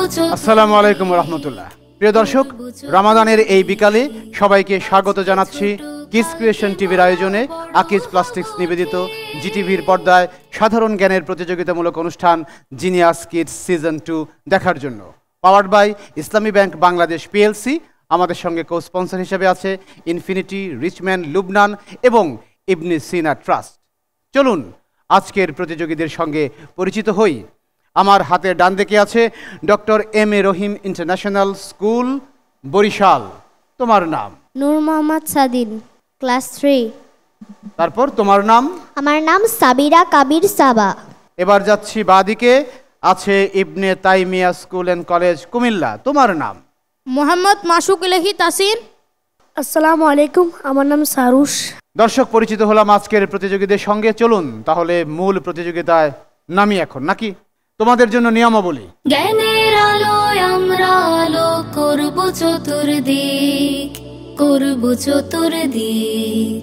আসসালামু আলাইকুম ওয়া রাহমাতুল্লাহ। প্রিয় দর্শক, রমাদানের এই বিকালে সবাইকে স্বাগত জানাচ্ছি কিডস ক্রিয়েশন টিভির আয়োজনে আকিজ প্লাস্টিক্স নিবেদিত জিটিভির পর্দায় সাধারণ জ্ঞানের প্রতিযোগিতামূলক অনুষ্ঠান জিনিয়াস কিডস সিজন 2 দেখার জন্য। Powered by Islami bank Bangladesh PLC. আমাদের সঙ্গে কো স্পন্সর হিসেবে আছে ইনফিনিটি, রিচম্যান, লুবনান এবং ইবনে সিনা ট্রাস্ট। চলুন আজকের প্রতিযোগীদের সঙ্গে পরিচিত হই। আমার হাতের ডান দিকে আছে doctor M A Rahim international school, Barishal. তোমার নাম? নূর মোহাম্মদ সাদিন, ক্লাস 3। তারপর তোমার নাম? আমার নাম সাবিরা কাবির সাবা। এবার যাচ্ছি বাদিকে, আছে ইবনে তাইমিয়া স্কুল অ্যান্ড কলেজ, কুমিল্লা। তোমার নাম? মোহাম্মদ মাসুক ইলাহি তাসির। আসসালামু আলাইকুম, আমার নাম সারুশ। দর্শক, পরিচিত হলাম আজকের প্রতিযোগীদের সঙ্গে। চলুন তাহলে মূল প্রতিযোগিতায় নামি এখন, নাকি? তোমাদের জন্য নিয়মাবলী। জ্ঞানের আলোয় আমরা আলো করব চতুর্দিক, করব চতুর্দিক।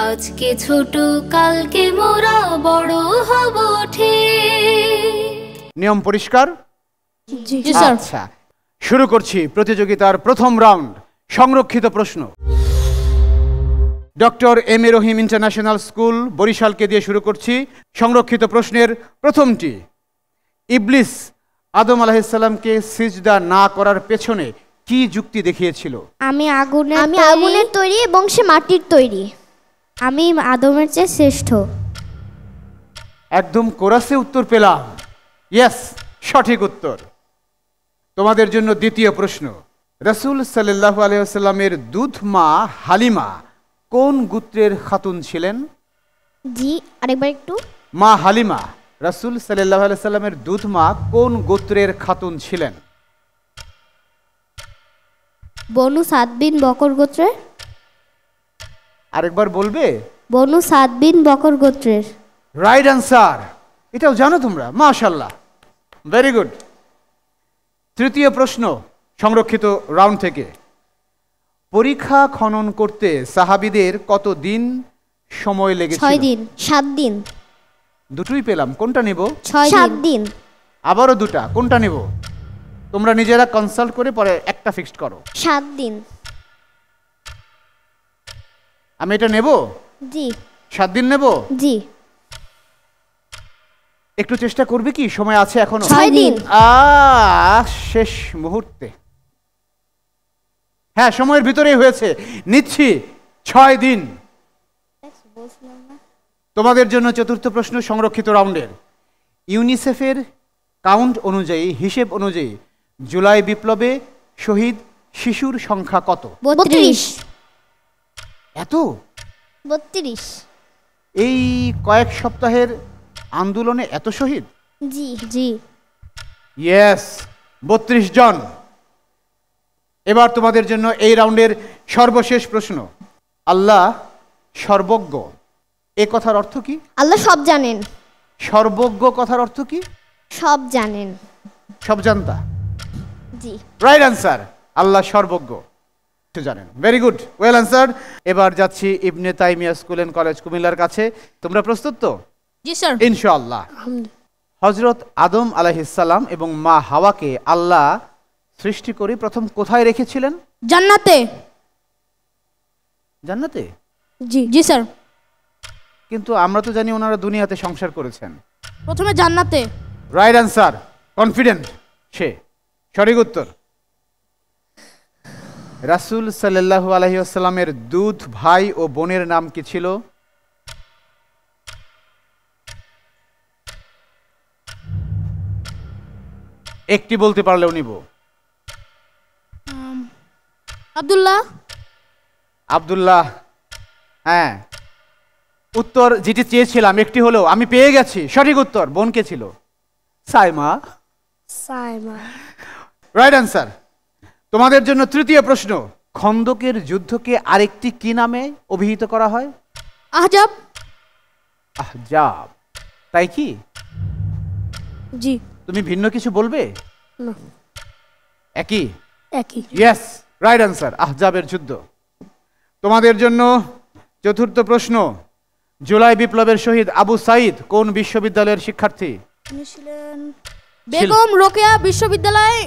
আজকে ছোট, কালকে মোরা বড় হব ঠিক। নিয়ম পরিষ্কার? জি স্যার। আচ্ছা, শুরু করছি প্রতিযোগিতার প্রথম রাউন্ড। সংরক্ষিত প্রশ্ন। Doctor M A Rahim international school, বরিশালকে দিয়ে শুরু করছি। সংরক্ষিত প্রশ্নের প্রথমটি, ইবলিস আদম আলাইহিসসালামকে সিজদা না করার পেছনে কি যুক্তি দেখিয়েছিল? আমি আগুনের তৈরি এবং সে মাটির তৈরি। আমি আদমের চেয়ে শ্রেষ্ঠ। একদম কোরাসে উত্তর পেলাম। ইয়েস, সঠিক উত্তর। তোমাদের জন্য দ্বিতীয় প্রশ্ন। রাসূল সাল্লাল্লাহু আলাইহি ওয়াসাল্লামের দুধ মা হালিমা কোন গোত্রের খাতুন ছিলেন? জি, আরেকবার একটু। মা হালিমা, রাসূল সাল্লাল্লাহু আলাইহি ওয়াসাল্লামের দুধ মা কোন গোত্রের খাতুন ছিলেন? বনু সাদ বিন বকর গোত্রের। আরেকবার বলবে? বনু সাদ বিন বকর গোত্রের। Right answer. এটাও জানো তোমরা? মাশাআল্লাহ, ভেরি গুড। তৃতীয় প্রশ্ন, সংরক্ষিত রাউন্ড থেকে। পরীক্ষা খনন করতে সাহাবীদের কত দিন সময় লেগেছিল? 6 দিন, 7 দিন। দুটোই পেলাম, কোনটা নেব? 7 দিন। আবারও দুটা, কোনটা নেব? তোমরা নিজেরা কনসাল্ট করে পরে একটা ফিক্সড করো। 7 দিন। আমি এটা নেব? জি। 7 দিন নেব? জি। একটু চেষ্টা করবে কি? সময় আছে এখনো? 6 দিন। শেষ মুহূর্তে। হ্যাঁ, সময়ের ভিতরেই হয়েছে। নিচ্ছি 6 দিন। তোমাদের জন্য চতুর্থ প্রশ্ন, সংরক্ষিত রাউন্ডের। ইউনিসেফের কাউন্ট অনুযায়ী, হিসেব অনুযায়ী জুলাই বিপ্লবে শহীদ শিশুর সংখ্যা কত? 32। এত? 32। এই কয়েক সপ্তাহের আন্দোলনে এত শহীদ? জি জি। ইয়েস, 32 জন। এবার তোমাদের জন্য এই রাউন্ডের সর্বশেষ প্রশ্ন। আল্লাহ সর্বজ্ঞ, এ কথার অর্থ কি? আল্লাহ সব জানেন। সর্বজ্ঞ কথার অর্থ কি? সব জানেন। সব জানতা? জি। রাইট অ্যান্সার, আল্লাহ সর্বজ্ঞ, জানেন। Very good, well answer. এবার যাচ্ছি ইবনে তাইমিয়া স্কুল অ্যান্ড কলেজ, কুমিল্লার কাছে। তোমরা প্রস্তুত তো? জি স্যার। ইনশাআল্লাহ। হযরত আদম আলাইহিসসালাম এবং মা হাওয়াকে আল্লাহ সৃষ্টি করে প্রথম কোথায় রেখেছিলেন? জান্নাতে। জান্নাতে? জি জি স্যার। কিন্তু আমরা তো জানি ওনারা দুনিয়াতে সংসার করেছেন। প্রথমে জান্নাতে। রাইট অ্যান্সার, কনফিডেন্ট সে। সঠিক উত্তর। রাসূল সাল্লাল্লাহু আলাইহি ওয়াসাল্লামের দুধ ভাই ও বোনের নাম কি ছিল? একটি বলতে পারলেও নিব। আব্দুল্লাহ। আব্দুল্লাহ, হ্যাঁ। উত্তর যেটি চেয়েছিলাম একটি হলো, আমি পেয়ে গেছি। সঠিক উত্তর, বোন কে ছিল? সাইমা। সাইমা। Right answer. তোমাদের জন্য তৃতীয় প্রশ্ন। খন্দকের যুদ্ধকে আরেকটি কি নামে অভিহিত করা হয়? আহজাব। আহজাব, তাই কি? জি। তুমি ভিন্ন কিছু বলবে? না, একই। একই। ইয়েস, রাইট অ্যান্সার, আহজাবের যুদ্ধ। তোমাদের জন্য চতুর্থ প্রশ্ন। জুলাই বিপ্লবের শহীদ আবু সাইদ কোন বিশ্ববিদ্যালয়ের শিক্ষার্থী? তিনি ছিলেন বেগম রোকেয়া বিশ্ববিদ্যালয়,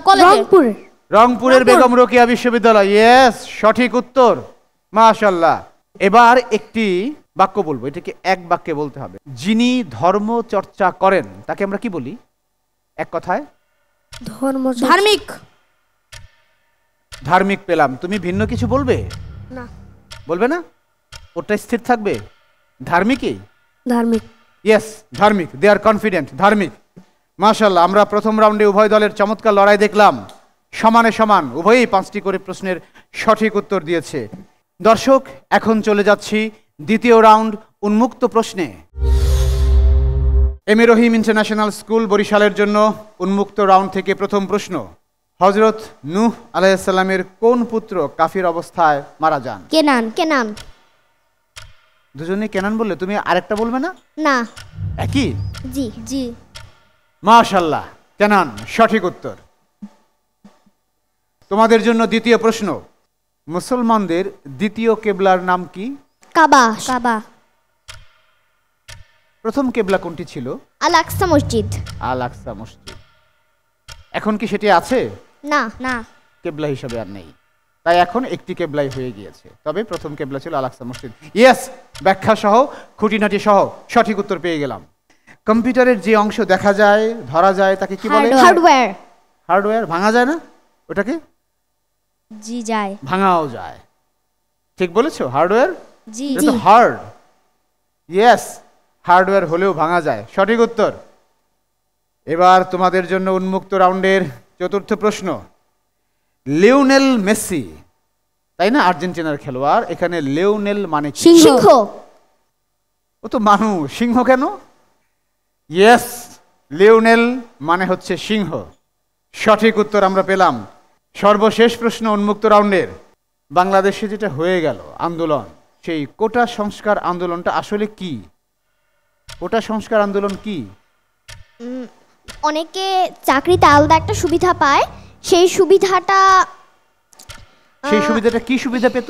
কলেজে। রংপুরে। রংপুরের বেগম রোকেয়া বিশ্ববিদ্যালয়, ইয়েস, সঠিক উত্তর, মাশাআল্লাহ। এবার একটি বাক্য বলবো, এটাকে এক বাক্যে বলতে হবে। যিনি ধর্ম চর্চা করেন তাকে আমরা কি বলি? এক কথায় ধর্ম। ধার্মিক। ধার্মিক পেলাম, তুমি ভিন্ন কিছু বলবে? না। বলবে না? ওটা স্থির থাকবে, ধার্মিকই। ধার্মিক। ইয়েস, ধার্মিক, দে আর কনফিডেন্ট, ধার্মিক। মাশাআল্লাহ, আমরা প্রথম রাউন্ডে উভয় দলের চমৎকার লড়াই দেখলাম, সমানে সমান, উভয়ই 5টি করে প্রশ্নের সঠিক উত্তর দিয়েছে। দর্শক, এখন চলে যাচ্ছি দ্বিতীয় রাউন্ড, উন্মুক্ত প্রশ্নে। M A Rahim international school বরিশালের জন্য উন্মুক্ত রাউন্ড থেকে প্রথম প্রশ্ন। হযরত নূহ আলাইহিস সালামের কোন পুত্র কাফির অবস্থায় মারা যান? কেনান। কেনান। দুজনে কেনান বললে, তুমি আরেকটা বলবে না? না। একই? জি জি। মাশাআল্লাহ, কেনান সঠিক উত্তর। তোমাদের জন্য দ্বিতীয় প্রশ্ন। মুসলমানদের দ্বিতীয় কেবলার নাম কি? কাবা। কাবা। প্রথম কেবলা কোনটি ছিল? আল আকসা মসজিদ। আল আকসা মসজিদ। এখন কি সেটি আছে? না না। কেবলা হিসাবে আর নেই, তাই এখন একটি কেবলাই হয়ে গিয়েছে। তবে প্রথম কেবলা ছিল আল আকসা মসজিদ। ইয়েস, ব্যাখ্যা সহ খুঁটিনাটি সহ সঠিক উত্তর পেয়ে গেলাম। কম্পিউটারের যে অংশ দেখা যায়, ধরা যায়, তাকে কি বলে? হার্ডওয়্যার। হার্ডওয়্যার। ভাঙা যায় না ওটাকে? জি যায়। ভাঙাও যায়, ঠিক বলেছো, হার্ডওয়্যার। জি এটা জি। তো হার্ড। ইয়েস, হার্ডওয়্যার হলেও ভাঙা যায়, সঠিক উত্তর। এবার তোমাদের জন্য উন্মুক্ত রাউন্ডের চতুর্থ প্রশ্ন। লিওনেল মেসি, তাই না, আর্জেন্টিনার খেলোয়াড়, এখানে লিওনেল মানে কি? সিংহ। ও তো মানুষ, সিংহ কেন? ইয়েস, লিওনেল মানে হচ্ছে সিংহ, সঠিক উত্তর আমরা পেলাম। সর্বশেষ প্রশ্ন উন্মুক্ত রাউন্ডের। বাংলাদেশে যেটা হয়ে গেল আন্দোলন, সেই কোটা সংস্কার আন্দোলনটা আসলে কি? কোটা সংস্কার আন্দোলন কি? অনেকে চাকরিতে আলাদা একটা সুবিধা পায়, সেই সুবিধাটা কি সুবিধা পেত?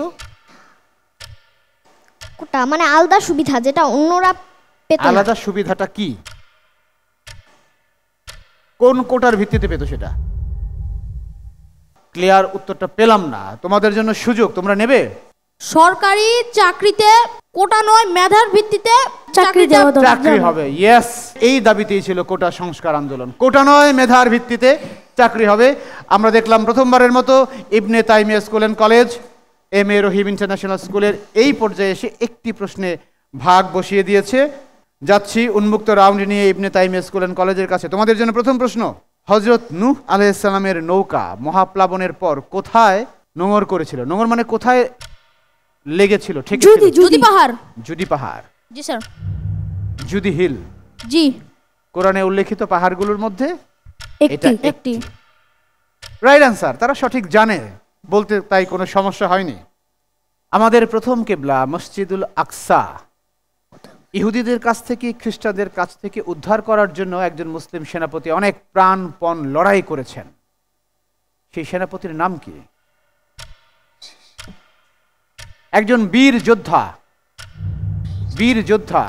কোটা মানে আলাদা সুবিধা যেটা অন্যরা পেত না। আলাদা সুবিধাটা কি? কোন কোটার ভিত্তিতে পেত সেটা? ক্লিয়ার উত্তরটা পেলাম না। তোমাদের জন্য সুযোগ, তোমরা নেবে? সরকারি চাকরিতে কোটা নয়, মেধার ভিত্তিতে চাকরি দেওয়া দরকার। চাকরি হবে, ইয়েস, এই দাবিতেই ছিল কোটা সংস্কার আন্দোলন। কোটা নয়, মেধার ভিত্তিতে চাকরি হবে। আমরা দেখলাম প্রথমবারের মতো ইবনে তাইমিয়া school and college M A Rahim international স্কুলের এই পর্যায়ে এসে একটি প্রশ্নে ভাগ বসিয়ে দিয়েছে। যাচ্ছি উন্মুক্ত রাউন্ড নিয়ে ইবনে তাইমিয়া স্কুল অ্যান্ড কলেজের কাছে। তোমাদের জন্য প্রথম প্রশ্ন। হযরত নূহ আলাইহিস সালামের নৌকা মহাপ্লাবনের পর কোথায় নোঙর করেছিল? নোঙর মানে কোথায় লেগেছিল? ঠিক, জুদি পাহাড়। জুদি পাহাড়। জি স্যার। জুদি হিল। জি। কোরআনে উল্লেখিত পাহাড়গুলোর মধ্যে একটি। একটি। Right answer. তারা সঠিক জানে বলতে, তাই কোনো সমস্যা হয়নি। আমাদের প্রথম কেবলা মসজিদুল আকসা ইহুদিদের কাছ থেকে, খ্রিস্টানদের কাছ থেকে উদ্ধার করার জন্য একজন মুসলিম সেনাপতি অনেক প্রাণপণ লড়াই করেছেন। সেই সেনাপতির নাম কি? একজন বীর যোদ্ধা, বীর যোদ্ধা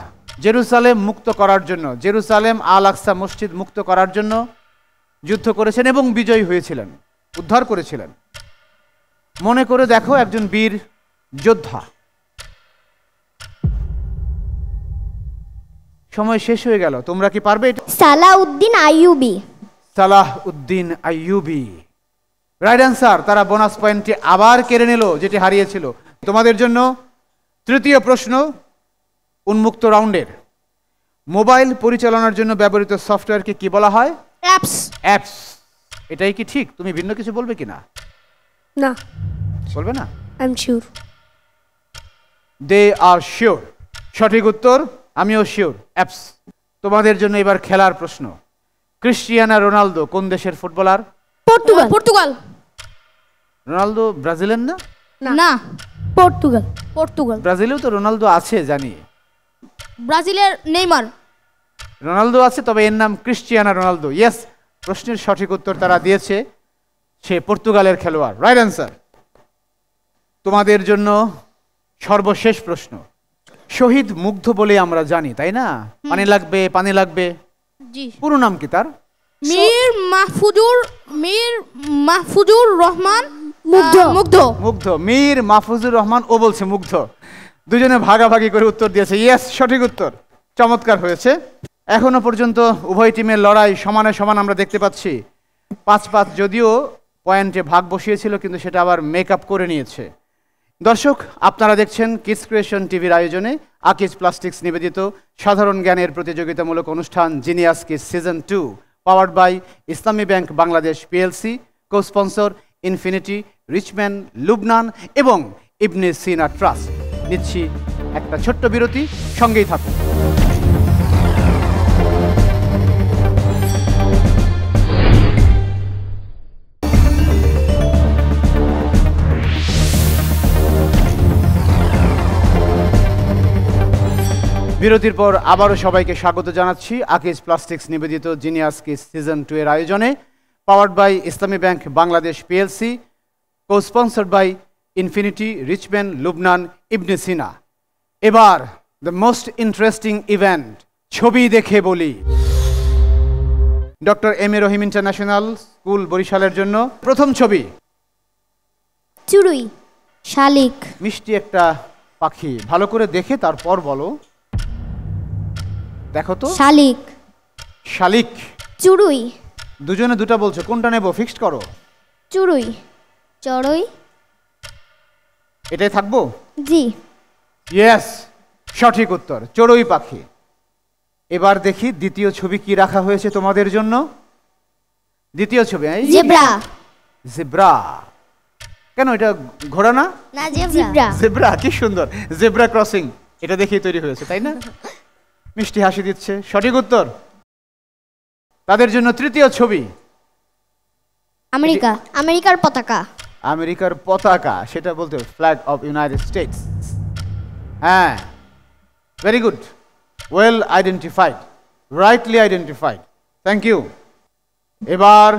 জেরুসালেম মুক্ত করার জন্য, জেরুসালেম আল আকসা মসজিদ মুক্ত করার জন্য যুদ্ধ করেছেন এবং বিজয়ী হয়েছিলেন, উদ্ধার করেছিলেন। মনে করে দেখো, একজন বীর যোদ্ধা। সময় শেষ হয়ে গেল, তোমরা কি পারবে এটা? সালাউদ্দিন আইয়ুবী। Salah Uddin Ayubi, right answer. তারা বোনাস পয়েন্টটি আবার কেড়ে নিল যেটি হারিয়েছিল। তোমাদের জন্য তৃতীয় প্রশ্ন উন্মুক্ত রাউন্ডের। মোবাইল পরিচালনার জন্য ব্যবহৃত সফটওয়্যারকে কি বলা হয়? অ্যাপস। অ্যাপস। এটাই কি ঠিক? তুমি ভিন্ন কিছু বলবে কিনা? না। বলবে না? I am sure. They are sure, সঠিক উত্তর। আমিও শিওর, অ্যাপস। তোমাদের জন্য এবার খেলার প্রশ্ন। ক্রিস্টিয়ানো রোনালদো কোন দেশের ফুটবলার? পর্তুগাল। পর্তুগাল। রোনালদো ব্রাজিলের না? না। পর্তুগাল। পর্তুগাল। ব্রাজিলেও তো রোনালদো আছে জানি। ব্রাজিলের নেইমার। রোনালদো আছে, তবে এর নাম ক্রিস্টিয়ানো রোনালদো। ইয়েস, প্রশ্নের সঠিক উত্তর তারা দিয়েছে, সে পর্তুগালের খেলোয়াড়, রাইট অ্যান্সার। তোমাদের জন্য সর্বশেষ প্রশ্ন। শহীদ মুগ্ধ বলে আমরা জানি, তাই না? পানি লাগবে, পানি লাগবে, জি। পুরো নাম কি তার? মীর মাহফুজুর রহমান মুগ্ধ। মুগ্ধ। মুগ্ধ। মীর মাহফুজুর রহমান, ও বলছে মুগ্ধ। দুজনে ভাগাভাগি করে উত্তর দিয়েছে। ইয়েস, সঠিক উত্তর। চমৎকার হয়েছে। এখনো পর্যন্ত উভয় টিমের লড়াই সমানে সমান আমরা দেখতে পাচ্ছি। 5-5 যদিও পয়েন্টে ভাগ বসিয়েছিল, কিন্তু সেটা আবার মেক আপ করে নিয়েছে। দর্শক, আপনারা দেখছেন কিডস ক্রিয়েশন টিভির আয়োজনে আকিজ প্লাস্টিক্স নিবেদিত সাধারণ জ্ঞানের প্রতিযোগিতামূলক অনুষ্ঠান genius kids season 2, powered by Islami bank Bangladesh PLC, co sponsor Infinity, Richman, Lubnan এবং ইবনে সিনা ট্রাস্ট। নিচ্ছি একটা ছোট্ট বিরতি, সঙ্গেই থাকুন। বিরতির পর আবারও সবাইকে স্বাগত জানাচ্ছি আকিজ প্লাস্টিক্স নিবেদিত জিনিয়াস কিডস সিজন 2 এর আয়োজনে, powered by Islami bank Bangladesh PLC, co sponsored by Infinity, Richman, Lubnan, Ibn Sina. এবার দ্য মোস্ট ইন্টারেস্টিং ইভেন্ট, ছবি দেখে বলি। Doctor M A Rahim international school বরিশালের জন্য প্রথম ছবি। চুড়ুই, শালিক, মিষ্টি একটা পাখি, ভালো করে দেখে তারপর বলো। দেখো তো। শালিক, শালিক। চুড়ুই, দুজনে দুটা বলছো, কোনটা নেব? ফিক্সড করো। চুড়ুই, চড়ুই। এটাই থাকবো? জি। ইয়েস, সঠিক উত্তর, চড়ুই পাখি। এবার দেখি দ্বিতীয় ছবি কি রাখা হয়েছে তোমাদের জন্য। দ্বিতীয় ছবি জেব্রা। জেব্রা। কেন, এটা ঘোড়া না? না, জেব্রা। জেব্রা, কি সুন্দর। জেব্রা ক্রসিং, এটা দেখেই তৈরি হয়েছে, তাই না? মিষ্টি হাসি দিচ্ছে, সঠিক উত্তর। তাদের জন্য তৃতীয় ছবি। আমেরিকা, আমেরিকার পতাকা। আমেরিকার পতাকা, সেটা বলতে ফ্ল্যাগ অফ ইউনাইটেড স্টেটস। হ্যাঁ, very good, well identified, rightly identified, thank you. এবার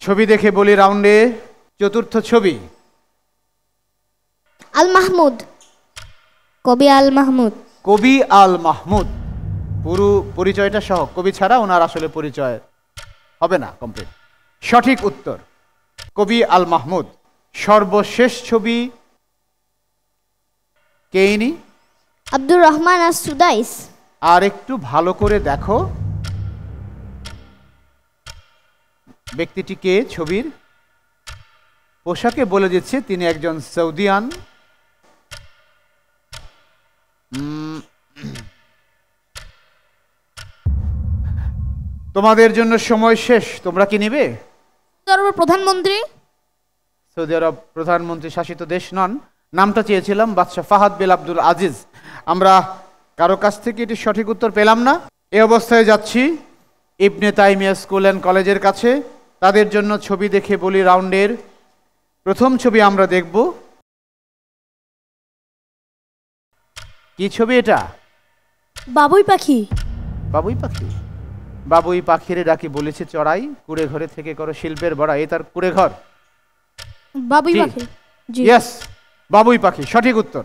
ছবি দেখে বলি রাউন্ডে চতুর্থ ছবি। আল মাহমুদ, কবি আল মাহমুদ। কবি আল মাহমুদ, পুরো পরিচয়টা সহ, কবি ছাড়া ওনার আসলে পরিচয় হবে না কমপ্লিট। সঠিক উত্তর, কবি আল মাহমুদ। সর্বশেষ ছবি কে ইনি? আব্দুর রহমান আর সুদাইস। আর একটু ভালো করে দেখো ব্যক্তিটি কে। ছবির পোশাকে বলে দিচ্ছে তিনি একজন সৌদিয়ান। তোমাদের জন্য সময় শেষ, তোমরা কি নিবে? প্রধানমন্ত্রী। সৌদি আরব প্রধানমন্ত্রী শাসিত দেশ নন। নামটা চেয়েছিলাম বাদশাহ ফাহাদ বিন আব্দুল আজিজ। আমরা কারো কাছ থেকে এটি সঠিক উত্তর পেলাম না। এই অবস্থায় যাচ্ছি ইবনে তাইমিয়া স্কুল অ্যান্ড কলেজের কাছে। তাদের জন্য ছবি দেখে বলি রাউন্ডের প্রথম ছবি আমরা দেখব। কি ছবি এটা? বাবুই পাখি। বাবুই পাখি। বাবুই পাখিরে ডাকি বলেছে চড়াই, কুড়ে ঘরে থেকে করো শিল্পের বড়াই। তার কুড়ে ঘর বাবুই জি। পাখি। ইয়েস, বাবুই পাখি, সঠিক উত্তর।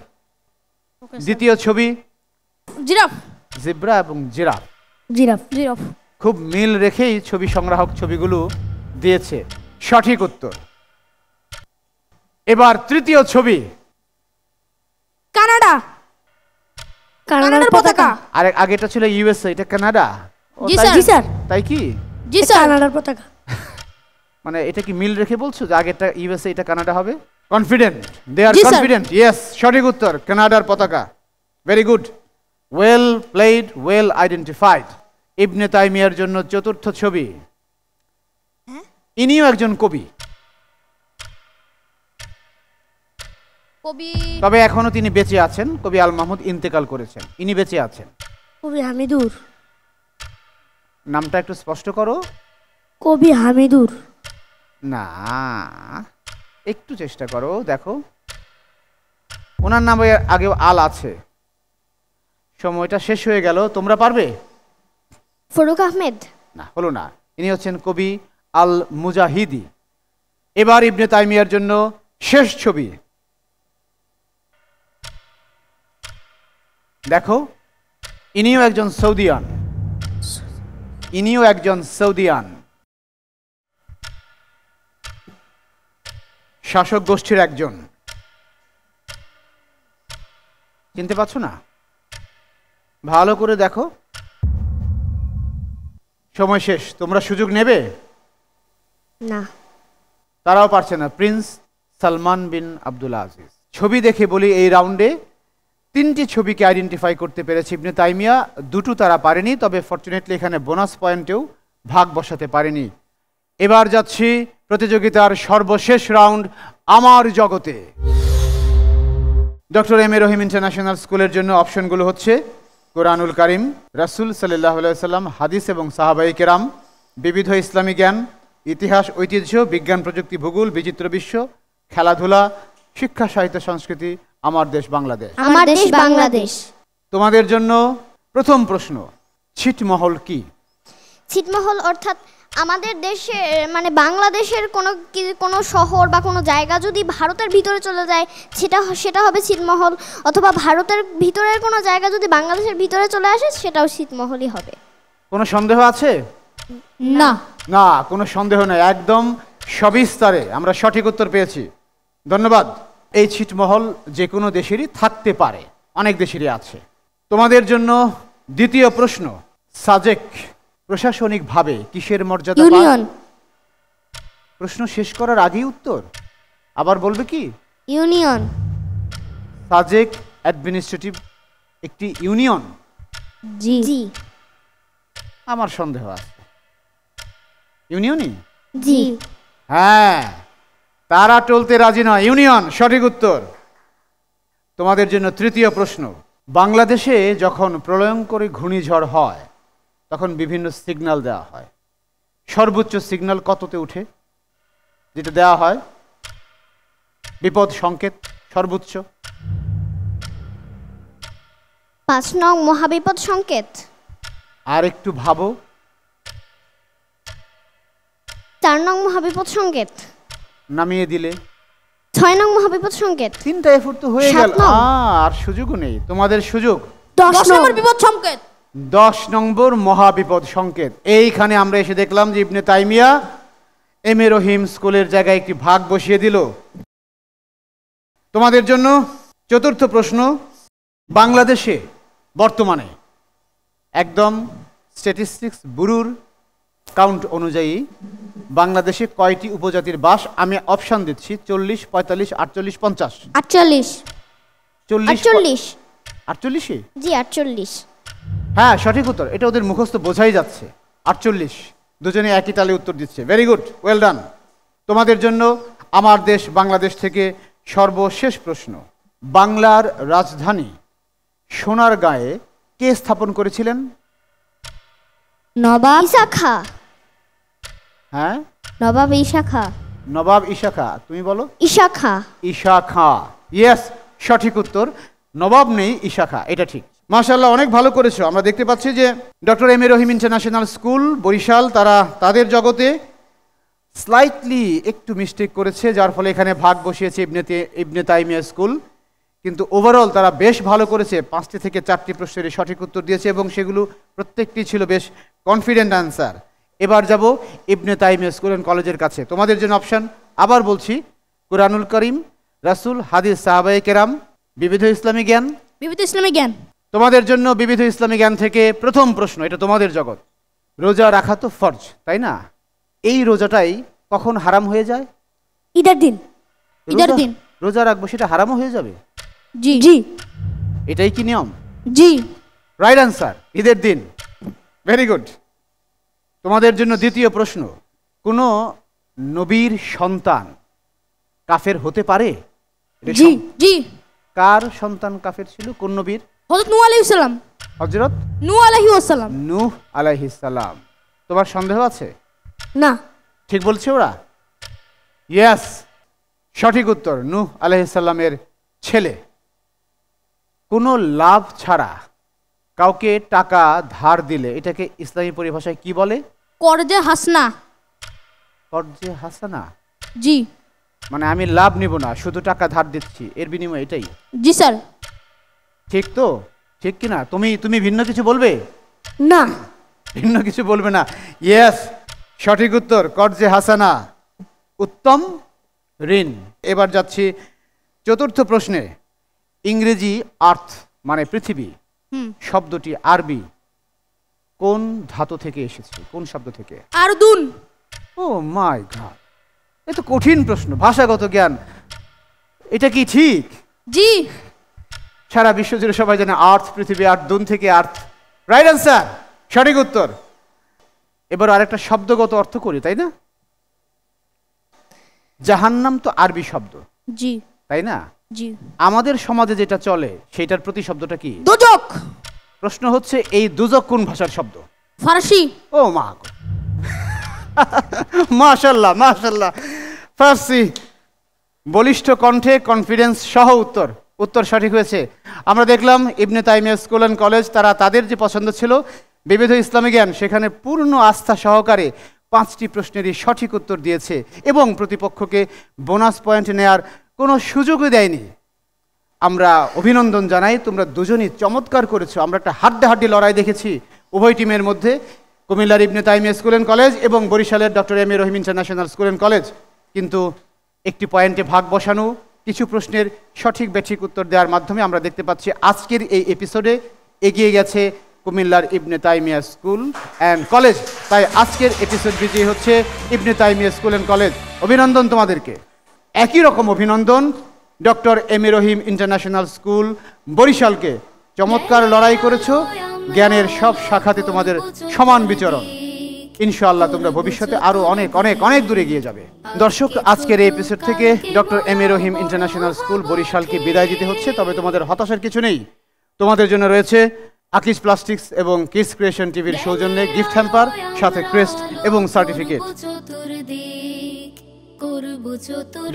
দ্বিতীয় ছবি জিরাফ। জেব্রা এবং জিরাফ। জিরাফ। জিরাফ। খুব মিল রেখেই ছবি সংগ্রাহক ছবিগুলো দিয়েছে, সঠিক উত্তর। এবার তৃতীয় ছবি। কানাডা। কানাডার পতাকা। আর আগেটা ছিল ইউএসএ, এটা কানাডা। ও, জি তাই- স্যার। জি স্যার। তাই কি? জি স্যার। কানাডার পতাকা। মানে এটা কি মিল রেখে বলছো যে আগেটা ইউএসএ এটা কানাডা হবে? কনফিডেন্ট, দে আর জি স্যার। কনফিডেন্ট। ইয়েস, সঠিক উত্তর, কানাডার পতাকা। Very good, well played, well identified. Ibn তাইমিয়ার জন্য চতুর্থ ছবি। ইনিও একজন কবি, কবি। তবে এখনো তিনি বেঁচে আছেন। কবি আল মাহমুদ ইন্তেকাল করেছেন, ইনি বেঁচে আছেন। কবি হামিদুর। নামটা একটু স্পষ্ট করো। কবি হামিদুর। না, একটু চেষ্টা করো, দেখো ওনার নামে আগেও আল আছে। সময়টা শেষ হয়ে গেল, তোমরা পারবে? ফরুক আহমেদ। না, হলো না। ইনি হচ্ছেন কবি আল মুজাহিদি। এবার ইবনে তাইমিয়ার জন্য শেষ ছবি। দেখো, ইনিও একজন সৌদিয়ান। ইনিও একজন সৌদিয়ান শাসক গোষ্ঠীর একজন। চিনতে পারছো না? ভালো করে দেখো, সময় শেষ। তোমরা সুযোগ নেবে? না। তারাও পারছে না। প্রিন্স সালমান বিন আব্দুল আজিজ। ছবি দেখে বলি, এই রাউন্ডে 3টি ছবিকে আইডেন্টিফাই করতে পেরেছে ইবনে তাইমিয়া, 2টো তারা পারেনি, তবে ফরচুনেটলি এখানে বোনাস পয়েন্টেও ভাগ বসাতে পারেনি। এবার যাচ্ছি প্রতিযোগিতার সর্বশেষ রাউন্ড, আমার জগতে। Doctor M A Rahim international স্কুলের জন্য অপশনগুলো হচ্ছে কোরআনুল কারিম, রাসূল সাল্লাল্লাহু আলাইহি সাল্লাম, হাদিস এবং সাহাবায়ে কেরাম, বিবিধ ইসলামী জ্ঞান, ইতিহাস ঐতিহ্য, বিজ্ঞান প্রযুক্তি ভূগোল, বিচিত্র বিশ্ব, খেলাধুলা, শিক্ষা সাহিত্য সংস্কৃতি, আমার দেশ বাংলাদেশ। আমার দেশ বাংলাদেশ। তোমাদের জন্য প্রথম প্রশ্ন, ছিটমহল কি? ছিটমহল অর্থাৎ আমাদের দেশে মানে বাংলাদেশের কোনো শহর বা কোনো জায়গা যদি ভারতের ভিতরে চলে যায় সেটা হবে ছিটমহল, অথবা ভারতের ভিতরের কোনো জায়গা যদি বাংলাদেশের ভিতরে চলে আসে সেটাও ছিটমহলই হবে। কোনো সন্দেহ আছে? না। না, কোনো সন্দেহ নেই, একদম সবিস্তারে আমরা সঠিক উত্তর পেয়েছি। ধন্যবাদ। এই ছিটমহল যে কোনো দেশেরই থাকতে পারে, অনেক দেশেরই আছে। তোমাদের জন্য দ্বিতীয় প্রশ্ন, সাজেক প্রশাসনিকভাবে কিসের মর্যাদা পায়? ইউনিয়ন। প্রশ্ন শেষ করার আগেই উত্তর আবার বলবে কি? ইউনিয়ন। সাজেক অ্যাডমিনিস্ট্রেটিভ একটি ইউনিয়ন? জি। জি। আমার সন্দেহ আছে। ইউনিয়নই? জি। হ্যাঁ, তারা টলতে রাজি নয়, ইউনিয়ন সঠিক উত্তর। তোমাদের জন্য তৃতীয় প্রশ্ন, বাংলাদেশে যখন প্রলয়ঙ্করী ঘূর্ণিঝড় হয় তখন বিভিন্ন সিগন্যাল দেওয়া হয়। সর্বোচ্চ সিগন্যাল কততে উঠে যেটা দেওয়া হয়? বিপদ সংকেত সর্বোচ্চ? 5 নং মহাবিপদ সংকেত। আর একটু ভাবো। 4 নং মহাবিপদ সংকেত। নামিয়ে দিলে 6 নং মহাবিপদ সংকেত। 3টা এফোর্ট তো হয়ে 7 গেল, নং। আর সুযোগও নেই। তোমাদের সুযোগ 10 নম্বর বিপদ সংকেত। 10 নম্বর মহাবিপদ সংকেত। এইখানে আমরা এসে দেখলাম যে ইবনে তাইমিয়া এম এ রহিম স্কুলের জায়গায় একটি ভাগ বসিয়ে দিল। তোমাদের জন্য চতুর্থ প্রশ্ন, বাংলাদেশে বর্তমানে একদম স্ট্যাটিস্টিক্স ব্যুরোর কাউন্ট অনুযায়ী বাংলাদেশে কয়টি উপজাতির বাস? আমি অপশন দিচ্ছি 40, 45, 48, 50। 48। 48? 48? জি 48। হ্যাঁ সঠিক উত্তর। এটা ওদের মুখস্থ বোঝাই যাচ্ছে। 48। দুজনে একই তালে উত্তর দিচ্ছে। Very good, well done. তোমাদের জন্য আমার দেশ বাংলাদেশ থেকে সর্বশেষ প্রশ্ন, বাংলার রাজধানী সোনারগাঁয়ে কে স্থাপন করেছিলেন? নবাব ঈসা খাঁ। হ্যাঁ, নবাব ঈসা খাঁ। নবাব ঈসা খাঁ। তুমি বলো। ঈসা খাঁ। ঈসা খাঁ, ইয়েস সঠিক উত্তর। নবাব নেই, ঈসা খাঁ, এটা ঠিক। মাশাআল্লাহ, অনেক ভালো করেছো। আমরা দেখতে পাচ্ছি যে doctor M A Rahim international school Barishal, তারা তাদের জগতে স্লাইটলি একটু মিস্টেক করেছে, যার ফলে এখানে ভাগ বসিয়েছে ইবনে তাইমিয়া স্কুল। কিন্তু ওভারঅল তারা বেশ ভালো করেছে। 5টি থেকে 4টি প্রশ্নের সঠিক উত্তর দিয়েছে এবং সেগুলো প্রত্যেকটি ছিল বেশ কনফিডেন্ট অ্যান্সার। এবার যাব ইবনে তাইমিয়া স্কুল অ্যান্ড কলেজের কাছে। তোমাদের জন্য অপশন আবার বলছি, কুরআনুল কারীম, রাসূল, হাদিস, সাহাবায়ে কেরাম, বিবিধ ইসলামী জ্ঞান। বিবিধ ইসলামী জ্ঞান। তোমাদের জন্য বিবিধ ইসলামী জ্ঞান থেকে প্রথম প্রশ্ন, এটা তোমাদের জগৎ। রোজা রাখা তো ফরজ, তাই না? এই রোজাটাই কখন হারাম হয়ে যায়? ঈদের দিন। ঈদের দিন। রোজা রাখবো সেটা হারামও হয়ে যাবে? জি। জি। এটাই কি নিয়ম? জি। রাইট অ্যান্সার, ঈদের দিন। Very good. তোমাদের জন্য দ্বিতীয় প্রশ্ন, কোনো নবীর সন্তান কাফের হতে পারে? এটা জি। জি। কার সন্তান কাফের ছিল? কোন নবীর? হযরত নূহ আলাইহিস সালাম। হযরত নূহ আলাইহিস সালাম। নূহ আলাইহিস সালাম। তোমার সন্দেহ আছে? না। ঠিক বলছে ওরা? ইয়েস সঠিক উত্তর, নূহ আলাইহিস সালামের ছেলে। কোনো লাভ ছাড়া কাউকে টাকা ধার দিলে এটাকে ইসলামী পরিভাষায় কি বলে? করজে হাসনা। কর্জে হাসানা। জি। মানে আমি লাভ নিব না, শুধু টাকা ধার দিচ্ছি, এর বিনিময়ে এটাই। জি স্যার। ঠিক তো? ঠিক কি না? তুমি ভিন্ন কিছু বলবে? না। ভিন্ন কিছু বলবে না। ইয়েস, সঠিক উত্তর কর্জে হাসানা, উত্তম ঋণ। এবার যাচ্ছি চতুর্থ প্রশ্নে। ইংরেজি আর্থ মানে পৃথিবী শব্দটি আরবি কোন ধাতু থেকে এসেছে, কোন শব্দ থেকে? আরদুন। ও মাই গড, এ তো কঠিন প্রশ্ন, ভাষাগত জ্ঞান। এটা কি ঠিক? জি। সারা বিশ্ব জুড়ে সবাই জানে আর্থ পৃথিবী, আর্দুন থেকে আর্থ। রাইট অ্যান্সার, সঠিক উত্তর। এবার আরেকটা শব্দগত অর্থ করি, তাই না? জাহান্নাম তো আরবি শব্দ, জি তাই না? জি। আমাদের সমাজে যেটা চলে সেটার প্রতিশব্দটা কি? দোজক। প্রশ্ন হচ্ছে এই দুজক কোন ভাষার শব্দ? ফারসি। ও মা গো, মাশাআল্লাহ মাশাআল্লাহ, ফার্সি। বলিষ্ঠ কণ্ঠে কনফিডেন্স সহ উত্তর, উত্তর সঠিক হয়েছে। আমরা দেখলাম ইবনে তাইমিয়া স্কুল অ্যান্ড কলেজ, তারা তাদের যে পছন্দ ছিল বিবিধ ইসলামী জ্ঞান, সেখানে পূর্ণ আস্থা সহকারে 5টি প্রশ্নেরই সঠিক উত্তর দিয়েছে এবং প্রতিপক্ষকে বোনাস পয়েন্ট নেয়ার কোনো সুযোগই দেয়নি। আমরা অভিনন্দন জানাই, তোমরা দুজনই চমৎকার করেছো। আমরা একটা হাড্ডাহাড্ডি লড়াই দেখেছি উভয় টিমের মধ্যে, কুমিল্লার ইবনে তাইমিয়া স্কুল অ্যান্ড কলেজ এবং বরিশালের doctor M A Rahim international school and college. কিন্তু একটি পয়েন্টে ভাগ বসানো, কিছু প্রশ্নের সঠিক ব্যাঠিক উত্তর দেওয়ার মাধ্যমে আমরা দেখতে পাচ্ছি আজকের এই এপিসোডে এগিয়ে গেছে কুমিল্লার ইবনে তাইমিয়া স্কুল অ্যান্ড কলেজ। তাই আজকের এপিসোড বিজয়ী হচ্ছে ইবনে তাইমিয়া স্কুল অ্যান্ড কলেজ। অভিনন্দন তোমাদেরকে। একই রকম অভিনন্দন doctor M A Rahim international school বরিশালকে। চমৎকার লড়াই করেছো, জ্ঞানের সব শাখাতে তোমাদের সমান বিচরণ। ইনশাআল্লাহ তোমরা ভবিষ্যতে আরো অনেক অনেক অনেক দূরে গিয়ে যাবে। দর্শক, আজকের এই এপিসোড থেকে doctor M A Rahim international school বরিশালকে বিদায় দিতে হচ্ছে। তবে তোমাদের হতাশার কিছু নেই, তোমাদের জন্য রয়েছে আকিজ প্লাস্টিক্স এবং কিডস ক্রিয়েশন টিভির সৌজন্যে গিফট হ্যাম্পার, সাথে ক্রেস্ট এবং certificate.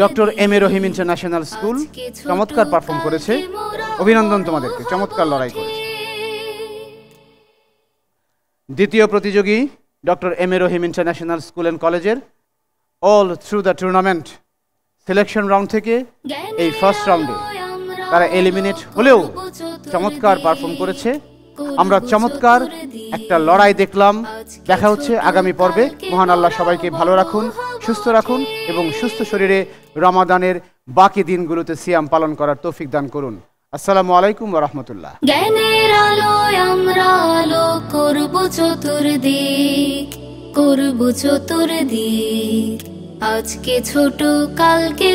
Doctor M A Rahim international school চমৎকার পারফর্ম করেছে, অভিনন্দন তোমাদেরকে, চমৎকার লড়াই করেছে। দ্বিতীয় প্রতিযোগী doctor M A Rahim international school and কলেজের all through the tournament selection round থেকে এই ফার্স্ট রাউন্ডে তারা এলিমিনেট হলেও চমৎকার পারফর্ম করেছে। আমরা চমৎকার একটা লড়াই দেখলাম। দেখা হচ্ছে আগামী পর্বে। মহান আল্লাহ সবাইকে ভালো রাখুন, সুস্থ রাখুন এবং সুস্থ শরীরে রমাদানের বাকি দিনগুলোতে সিয়াম পালন করার তৌফিক দান করুন। আসসালামু আলাইকুম ওয়া রাহমাতুল্লাহ। জ্ঞানের আলোয় আমরা আলো করব চতুর্দিক, করব চতুর্দিক। আজকে ছোট কালকে